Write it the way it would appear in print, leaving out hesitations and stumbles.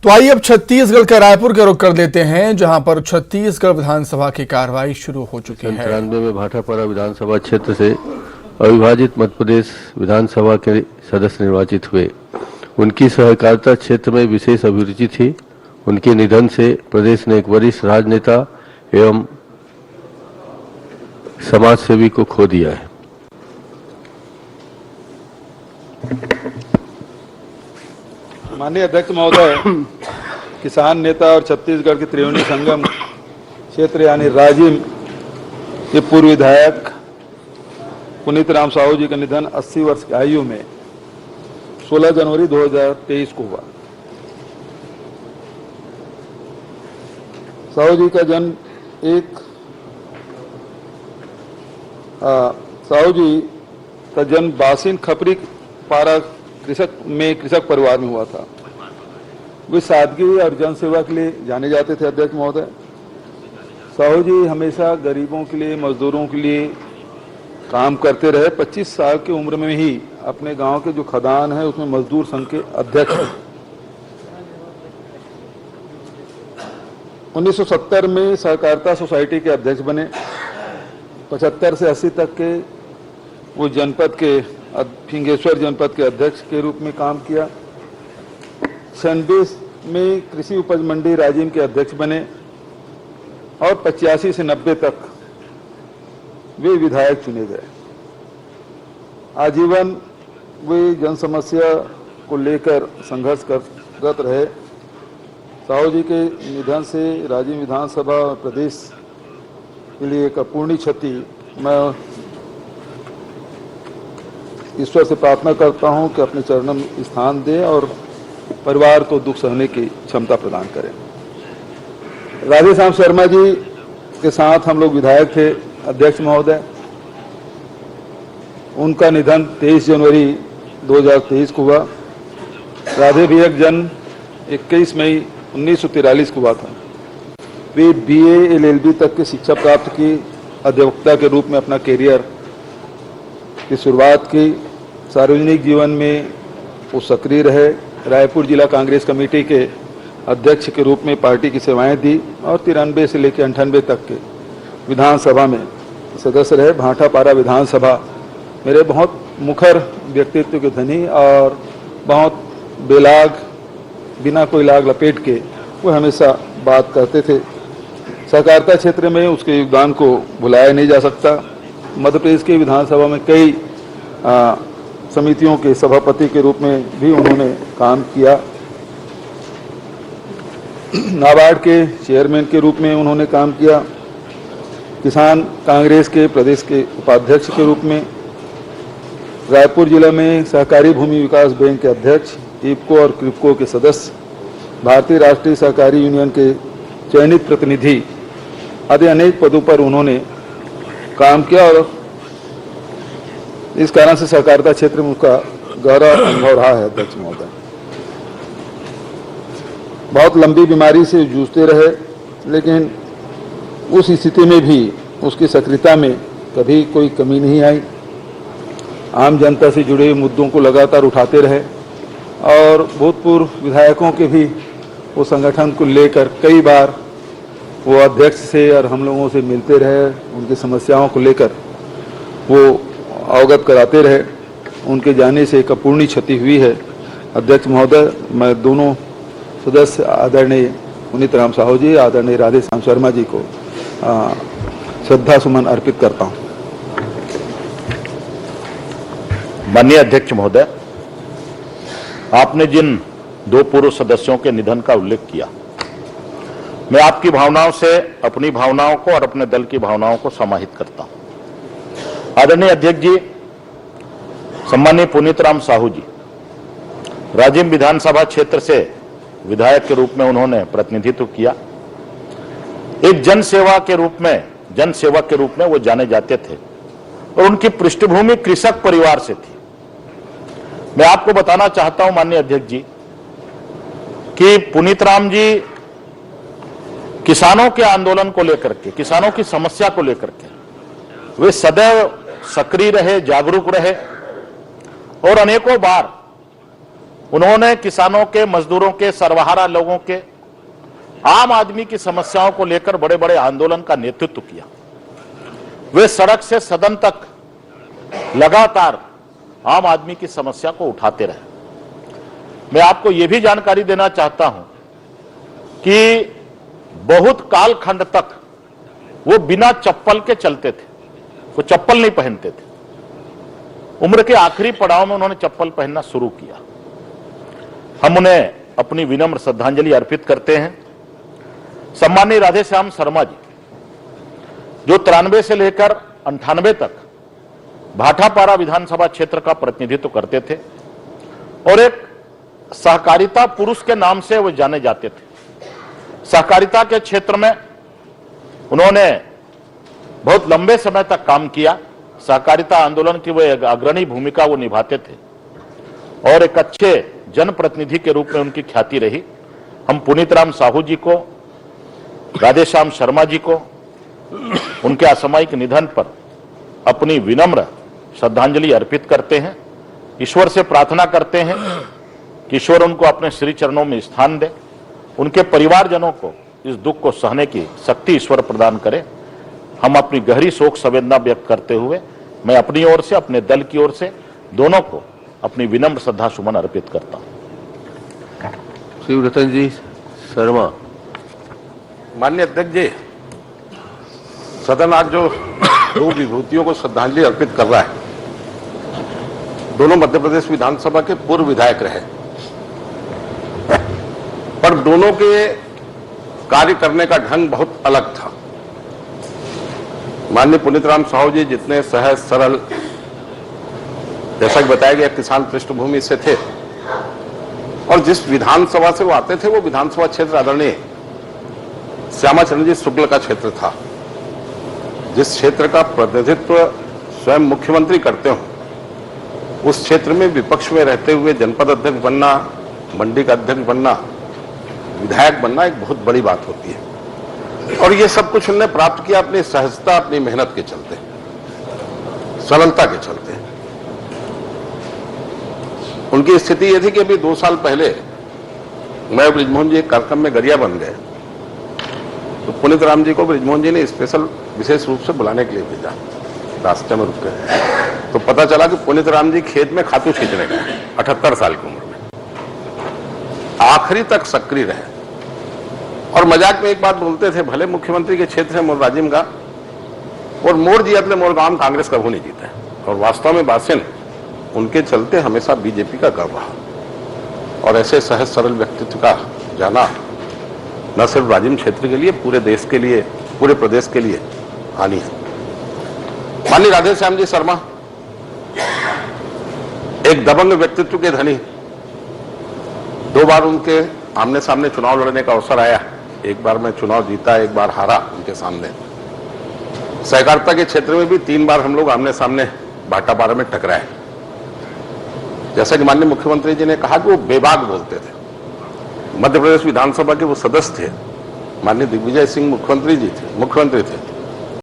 तो आइए अब छत्तीसगढ़ के रायपुर का रुख कर देते हैं, जहां पर छत्तीसगढ़ विधानसभा की कार्रवाई शुरू हो चुकी है। 93 में भाटापारा विधानसभा क्षेत्र से अविभाजित मध्य प्रदेश विधानसभा के सदस्य निर्वाचित हुए। उनकी सहकारिता क्षेत्र में विशेष अभिरुचि थी। उनके निधन से प्रदेश ने एक वरिष्ठ राजनेता एवं समाज सेवी को खो दिया है। माननीय अध्यक्ष महोदय, किसान नेता और छत्तीसगढ़ के त्रिवेणी संगम क्षेत्र यानी राजिम के पूर्व विधायक पुनीत राम साहू जी का निधन 80 वर्ष की आयु में 16 जनवरी 2023 को हुआ। साहू जी का जन्म बासिन खपरी पारा कृषक परिवार में हुआ था। वे सादगी और जनसेवा के लिए जाने जाते थे। अध्यक्ष महोदय, साहू जी हमेशा गरीबों के लिए, मजदूरों के लिए काम करते रहे। 25 साल की उम्र में ही अपने गांव के जो खदान है उसमें मजदूर संघ के अध्यक्ष थे। 1970 में सहकारिता सोसाइटी के अध्यक्ष बने। 75 से 80 तक के वो जनपद के फिंगेश्वर जनपद के अध्यक्ष के रूप में काम किया। 96 में कृषि उपज मंडी राजिम के अध्यक्ष बने और 85 से 90 तक वे विधायक चुने गए। आजीवन वे जन समस्या को लेकर संघर्ष करत रहे। साहू जी के निधन से राजिम विधानसभा और प्रदेश के लिए एक अपूर्णीय क्षति। मैं ईश्वर से प्रार्थना करता हूं कि अपने चरणों में स्थान दे और परिवार को दुख सहने की क्षमता प्रदान करें। राधेश्याम शर्मा जी के साथ हम लोग विधायक थे। अध्यक्ष महोदय, उनका निधन 23 जनवरी 2023 को हुआ। राधे भैया का जन्म 21 मई 1943 को हुआ था। वे BA LLB तक की शिक्षा प्राप्त की। अधिवक्ता के रूप में अपना कैरियर की शुरुआत की। सार्वजनिक जीवन में वो सक्रिय रहे। रायपुर जिला कांग्रेस कमेटी के अध्यक्ष के रूप में पार्टी की सेवाएं दी और 93 से लेकर 98 तक के विधानसभा में सदस्य रहे। भाटापारा विधानसभा मेरे बहुत मुखर व्यक्तित्व के धनी और बहुत बेलाग, बिना कोई लाग लपेट के वो हमेशा बात करते थे। सहकारिता क्षेत्र में उसके योगदान को भुलाया नहीं जा सकता। मध्य प्रदेश के विधानसभा में कई समितियों के सभापति के रूप में भी उन्होंने काम किया। नाबार्ड के चेयरमैन के रूप में उन्होंने काम किया। किसान कांग्रेस के प्रदेश के उपाध्यक्ष के रूप में, रायपुर जिला में सहकारी भूमि विकास बैंक के अध्यक्ष, इफको और क्रिप्को के सदस्य, भारतीय राष्ट्रीय सहकारी यूनियन के चयनित प्रतिनिधि आदि अनेक पदों पर उन्होंने काम किया और इस कारण से सहकारिता क्षेत्र में उसका गहरा अनुभव रहा है। अध्यक्ष महोदय, बहुत लंबी बीमारी से जूझते रहे, लेकिन उस स्थिति में भी उसकी सक्रियता में कभी कोई कमी नहीं आई। आम जनता से जुड़े हुए मुद्दों को लगातार उठाते रहे और भूतपूर्व विधायकों के भी वो संगठन को लेकर कई बार वो अध्यक्ष से और हम लोगों से मिलते रहे। उनकी समस्याओं को लेकर वो अवगत कराते रहे। उनके जाने से एक अपूर्णीय क्षति हुई है। अध्यक्ष महोदय, मैं दोनों सदस्य आदरणीय पुनीत राम साहू जी, आदरणीय राधेश्याम शर्मा जी को श्रद्धा सुमन अर्पित करता हूँ। माननीय अध्यक्ष महोदय, आपने जिन दो पूर्व सदस्यों के निधन का उल्लेख किया, मैं आपकी भावनाओं से अपनी भावनाओं को और अपने दल की भावनाओं को समाहित करता हूं। आदरणीय अध्यक्ष जी, सम्मानीय पुनीत राम साहू जी, राजिम विधानसभा क्षेत्र से विधायक के रूप में उन्होंने प्रतिनिधित्व किया। एक जनसेवक के रूप में वो जाने जाते थे और उनकी पृष्ठभूमि कृषक परिवार से थी। मैं आपको बताना चाहता हूं माननीय अध्यक्ष जी कि पुनीत राम जी किसानों के आंदोलन को लेकर के, किसानों की समस्या को लेकर के वे सदैव सक्रिय रहे, जागरूक रहे और अनेकों बार उन्होंने किसानों के, मजदूरों के, सर्वहारा लोगों के, आम आदमी की समस्याओं को लेकर बड़े बड़े आंदोलन का नेतृत्व किया। वे सड़क से सदन तक लगातार आम आदमी की समस्या को उठाते रहे। मैं आपको यह भी जानकारी देना चाहता हूं कि बहुत कालखंड तक वो बिना चप्पल के चलते थे, वो चप्पल नहीं पहनते थे। उम्र के आखिरी पड़ाव में उन्होंने चप्पल पहनना शुरू किया। हम उन्हें अपनी विनम्र श्रद्धांजलि अर्पित करते हैं। सम्माननीय राधेश्याम शर्मा जी, जो 93 से लेकर 98 तक भाटापारा विधानसभा क्षेत्र का प्रतिनिधित्व करते थे और एक सहकारिता पुरुष के नाम से वो जाने जाते थे। सहकारिता के क्षेत्र में उन्होंने बहुत लंबे समय तक काम किया। सहकारिता आंदोलन की वो अग्रणी भूमिका वो निभाते थे और एक अच्छे जनप्रतिनिधि के रूप में उनकी ख्याति रही। हम पुनीत राम साहू जी को, राधेश्याम शर्मा जी को उनके असामयिक निधन पर अपनी विनम्र श्रद्धांजलि अर्पित करते हैं। ईश्वर से प्रार्थना करते हैं कि ईश्वर उनको अपने श्री चरणों में स्थान दे, उनके परिवारजनों को इस दुख को सहने की शक्ति ईश्वर प्रदान करे। हम अपनी गहरी शोक संवेदना व्यक्त करते हुए मैं अपनी ओर से, अपने दल की ओर से दोनों को अपनी विनम्र श्रद्धा सुमन अर्पित करता हूं। शिव रतन जी शर्मा। माननीय अध्यक्ष जी, सदन आज जो दो विभूतियों को श्रद्धांजलि अर्पित कर रहा है, दोनों मध्य प्रदेश विधानसभा के पूर्व विधायक रहे, पर दोनों के कार्य करने का ढंग बहुत अलग था। माननीय पुनीत राम साहू जी जितने सहज सरल, जैसा कि बताया गया, किसान पृष्ठभूमि से थे और जिस विधानसभा से वो आते थे वो विधानसभा क्षेत्र आदरणीय श्यामाचरण जी शुक्ल का क्षेत्र था। जिस क्षेत्र का प्रतिनिधित्व स्वयं मुख्यमंत्री करते हो, उस क्षेत्र में विपक्ष में रहते हुए जनपद अध्यक्ष बनना, मंडी का अध्यक्ष बनना, विधायक बनना एक बहुत बड़ी बात होती है। और ये सब कुछ उन्होंने प्राप्त किया अपनी सहजता, अपनी मेहनत के चलते, सरलता के चलते। उनकी स्थिति यह थी कि अभी 2 साल पहले मैं ब्रिजमोहन जी एक कार्यक्रम में गरिया बन गए, तो पुनीत राम जी को ब्रिजमोहन जी ने स्पेशल विशेष रूप से बुलाने के लिए भेजा। रास्ते में रुक गए तो पता चला कि पुनीत राम जी खेत में खातू खींचने गए 78 साल की उम्र में। आखिरी तक सक्रिय रहे और मजाक में एक बात बोलते थे, भले मुख्यमंत्री के क्षेत्र है मोर राजिम का और मोर जीतले मोर गांव कांग्रेस कभी नहीं जीता है। और वास्तव में बासिन उनके चलते हमेशा बीजेपी का गर्व रहा। और ऐसे सहज सरल व्यक्तित्व का जाना न सिर्फ राजिम क्षेत्र के लिए, पूरे देश के लिए, पूरे प्रदेश के लिए हानि है। माननीय राधेश्याम जी शर्मा एक दबंग व्यक्तित्व के धनी। 2 बार उनके आमने सामने चुनाव लड़ने का अवसर आया। एक बार मैं चुनाव जीता, एक बार हारा उनके सामने। सहकारिता के क्षेत्र में भी 3 बार हम लोग आमने सामने भाटापारा में टकराए। जैसा कि माननीय मुख्यमंत्री जी ने कहा कि वो बेबाक बोलते थे। मध्य प्रदेश विधानसभा के वो सदस्य थे, माननीय दिग्विजय सिंह मुख्यमंत्री थे।